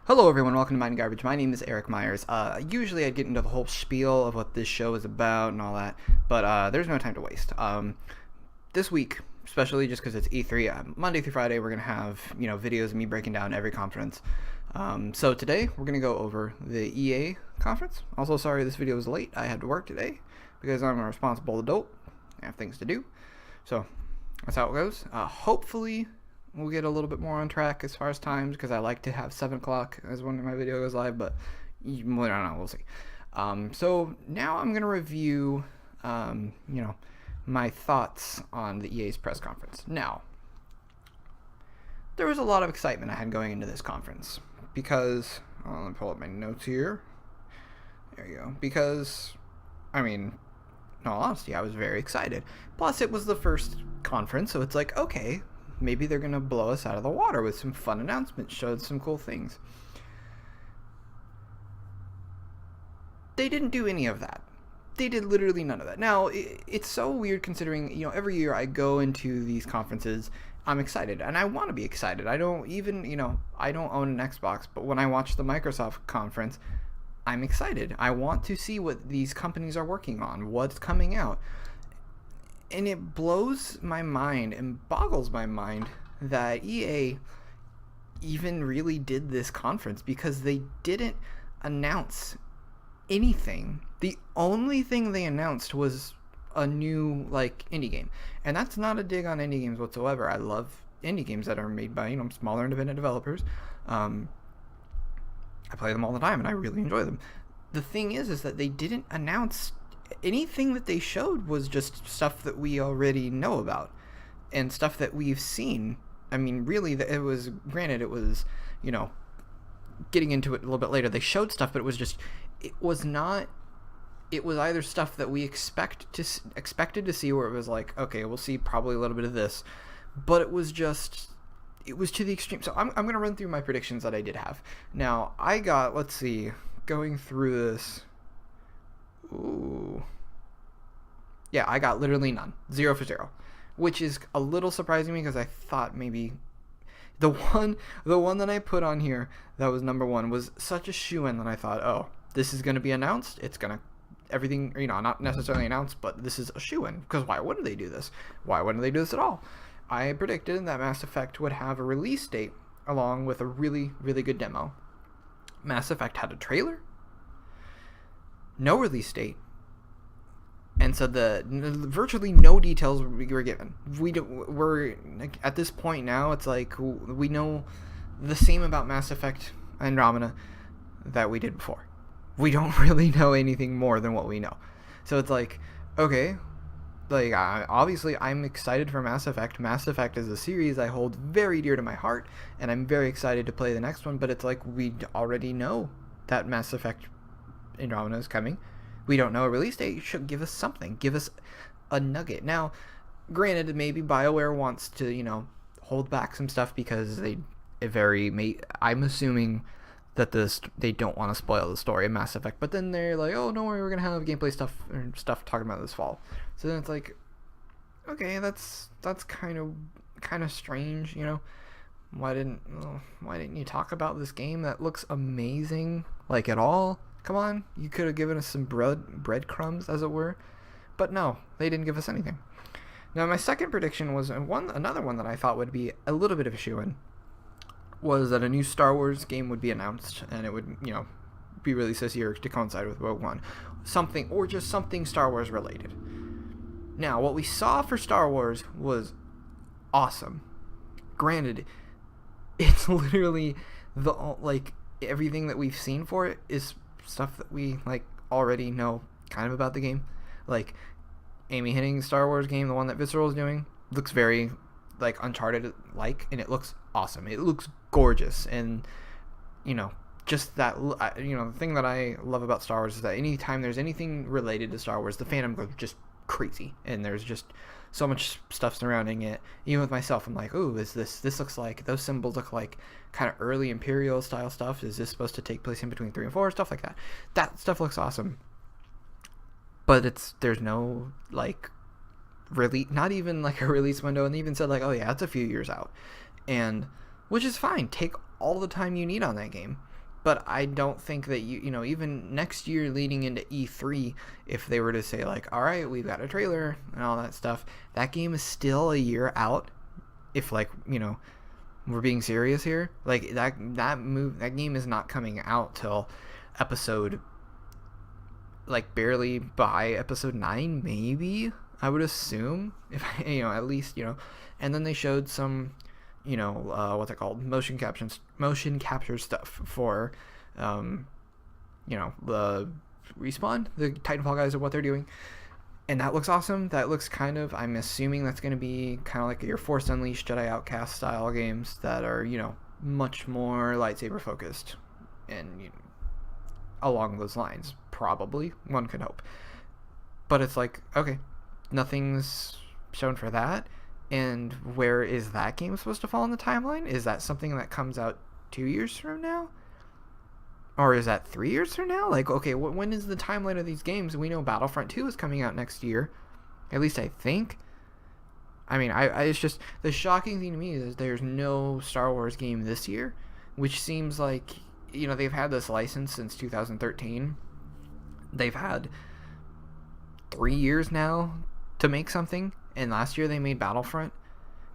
Hello everyone, welcome to Mind Garbage. My name is Eric Myers. Usually I'd get into the whole spiel of what this show is about and all that, but there's no time to waste. This week, especially just because it's E3, Monday through Friday, we're going to have, videos of me breaking down every conference. So today, we're going to go over the EA conference. Also, sorry this video was late. I had to work today because I'm a responsible adult. I have things to do. So, that's how it goes. Hopefully we'll get a little bit more on track as far as times, because I like to have 7 o'clock as when my video goes live, but I don't know, we'll see. So now I'm going to review, my thoughts on the EA's press conference. Now, there was a lot of excitement I had going into this conference, because, let me pull up my notes here. There you go. Because, in all honesty, I was very excited. Plus, it was the first conference, so it's like, okay, maybe they're going to blow us out of the water with some fun announcements, showed some cool things. They didn't do any of that. They did literally none of that. Now, it's so weird considering, every year I go into these conferences, I'm excited, and I want to be excited. I don't even, I don't own an Xbox, but when I watch the Microsoft conference, I'm excited. I want to see what these companies are working on, what's coming out. And it blows my mind and boggles my mind that EA even really did this conference, because they didn't announce anything. The only thing they announced was a new, indie game. And that's not a dig on indie games whatsoever. I love indie games that are made by, smaller independent developers. I play them all the time and I really enjoy them. The thing is that they didn't announce anything. That they showed was just stuff that we already know about and stuff that we've seen. Really, it was, granted, it was, getting into it a little bit later, they showed stuff, but it was either stuff that we expected to see, where it was like, okay, we'll see probably a little bit of this, but it was to the extreme. So I'm going to run through my predictions that I did have. Now, I got, let's see, going through this, ooh, yeah, I got literally none. 0 for 0, which is a little surprising, because I thought maybe the one that I put on here that was number 1 was such a shoo-in that I thought, oh, this is going to be announced. It's going to, everything, not necessarily announced, but this is a shoo-in, because why wouldn't they do this? Why wouldn't they do this at all? I predicted that Mass Effect would have a release date along with a really, really good demo. Mass Effect had a trailer, no release date, and so virtually no details were given. We're at this point now, it's like we know the same about Mass Effect Andromeda that we did before. We don't really know anything more than what we know. So it's like, okay, obviously I'm excited for Mass Effect. Mass Effect is a series I hold very dear to my heart, and I'm very excited to play the next one, but it's like we already know that Mass Effect Andromeda is coming. We don't know a release date. You should give us something. Give us a nugget. Now, granted, maybe BioWare wants to, hold back some stuff because I'm assuming that they don't want to spoil the story of Mass Effect, but then they're like, oh, don't worry, we're going to have gameplay stuff talking about this fall. So then it's like, okay, that's kind of strange, Why didn't you talk about this game that looks amazing, at all? Come on, you could have given us some breadcrumbs, as it were. But no, they didn't give us anything. Now, my second prediction was another one that I thought would be a little bit of a shoo-in, was that a new Star Wars game would be announced, and it would, be released this year to coincide with Rogue One. Just something Star Wars related. Now, what we saw for Star Wars was awesome. Granted, it's literally everything that we've seen for it is stuff that we already know kind of about the game. Amy Hennig's Star Wars game, the one that Visceral is doing, looks very Uncharted and it looks awesome. It looks gorgeous, and just that, the thing that I love about Star Wars is that anytime there's anything related to Star Wars, the fandom goes just crazy, and there's just so much stuff surrounding it. Even with myself, I'm like, ooh, is this looks like, those symbols look like kind of early Imperial style stuff. Is this supposed to take place in between 3 and 4? Stuff like that. That stuff looks awesome. But there's no really, not even a release window, and they even said oh yeah, it's a few years out, and which is fine. Take all the time you need on that game. But I don't think that even next year leading into E3, if they were to say like, all right, we've got a trailer and all that stuff, that game is still a year out. If like, we're being serious here, like that game is not coming out till episode, like barely by episode 9, maybe, I would assume, if at least, and then they showed some, what's it called, motion capture stuff for, the Respawn, the Titanfall guys, of what they're doing, and that looks awesome. That looks I'm assuming that's going to be kind of like your Force Unleashed, Jedi Outcast style games that are, much more lightsaber focused, and along those lines, probably, one could hope. But it's like, okay, nothing's shown for that. And where is that game supposed to fall in the timeline? Is that something that comes out 2 years from now? Or is that 3 years from now? Like, okay, when is the timeline of these games? We know Battlefront 2 is coming out next year. At least I think. I mean, it's just, the shocking thing to me is there's no Star Wars game this year, which seems like, they've had this license since 2013. They've had 3 years now to make something. And last year they made Battlefront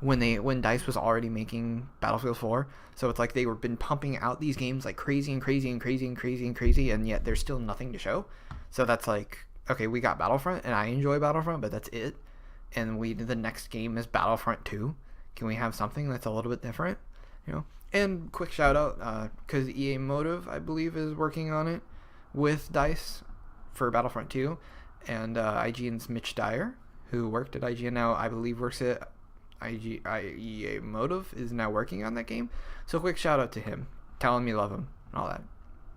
when DICE was already making Battlefield 4. So it's like they were been pumping out these games like crazy and crazy and crazy and crazy and crazy, and yet there's still nothing to show. So that's like, okay, we got Battlefront, and I enjoy Battlefront, but that's it. And the next game is Battlefront 2. Can we have something that's a little bit different? And quick shout out, because EA Motive, I believe, is working on it with DICE for Battlefront 2, and IGN's Mitch Dyer, who worked at IGN now, I believe works at EA Motive, is now working on that game. So quick shout out to him. Tell him you love him and all that.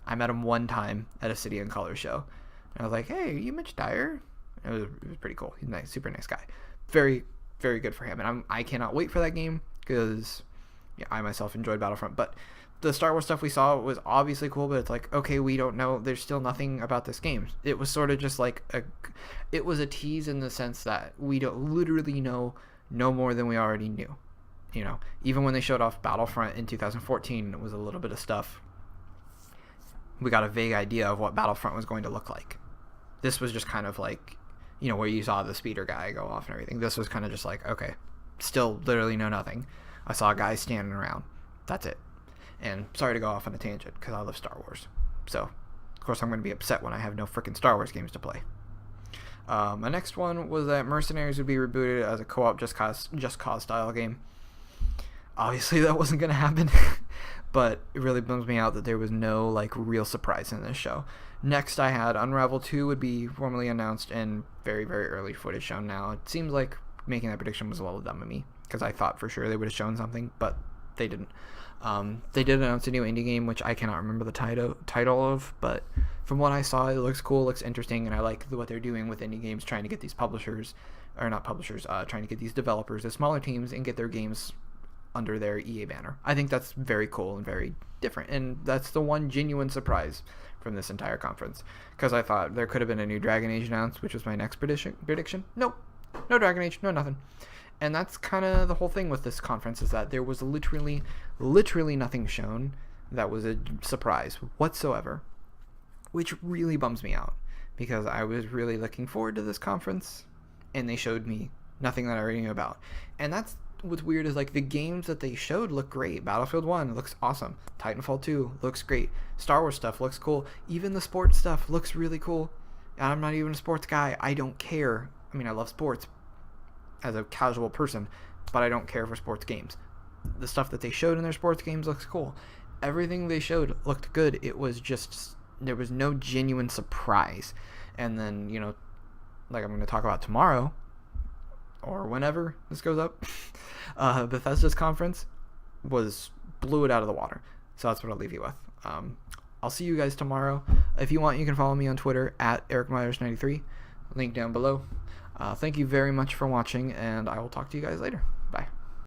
I met him one time at a City and Color show. And I was like, hey, you Mitch Dyer? It was pretty cool. He's nice, super nice guy. Very, very good for him. And I cannot wait for that game because I myself enjoyed Battlefront. But the Star Wars stuff we saw was obviously cool, but it's like, okay, we don't know. There's still nothing about this game. It was sort of just like it was a tease in the sense that we don't literally know no more than we already knew. Even when they showed off Battlefront in 2014, it was a little bit of stuff. We got a vague idea of what Battlefront was going to look like. This was just kind of like, where you saw the speeder guy go off and everything. This was kind of just like, okay, still literally know nothing. I saw a guy standing around. That's it. And sorry to go off on a tangent because I love Star Wars. So, of course, I'm going to be upset when I have no freaking Star Wars games to play. My next one was that Mercenaries would be rebooted as a co-op Just Cause style game. Obviously, that wasn't going to happen. But it really bums me out that there was no real surprise in this show. Next, I had Unravel 2 would be formally announced and very, very early footage shown now. It seems like making that prediction was a little dumb of me because I thought for sure they would have shown something, but they didn't. They did announce a new indie game, which I cannot remember the title of, but from what I saw, it looks cool, looks interesting, and I like what they're doing with indie games, trying to get these trying to get these developers, the smaller teams, and get their games under their EA banner. I think that's very cool and very different, and that's the one genuine surprise from this entire conference, because I thought there could have been a new Dragon Age announced, which was my next prediction. Nope, no Dragon Age, no nothing. And that's kind of the whole thing with this conference, is that there was literally nothing shown that was a surprise whatsoever, which really bums me out because I was really looking forward to this conference, and they showed me nothing that I already knew about. And that's what's weird, is the games that they showed look great. Battlefield 1 looks awesome. Titanfall 2 looks great. Star Wars stuff looks cool. Even the sports stuff looks really cool. And I'm not even a sports guy. I don't care. I mean, I love sports as a casual person, but I don't care for sports games. The stuff that they showed in their sports games looks cool. Everything they showed looked good. It was just, there was no genuine surprise. And then, like I'm going to talk about tomorrow, or whenever this goes up, Bethesda's conference blew it out of the water. So that's what I'll leave you with. I'll see you guys tomorrow. If you want, you can follow me on Twitter at EricMyers93. Link down below. Thank you very much for watching, and I will talk to you guys later.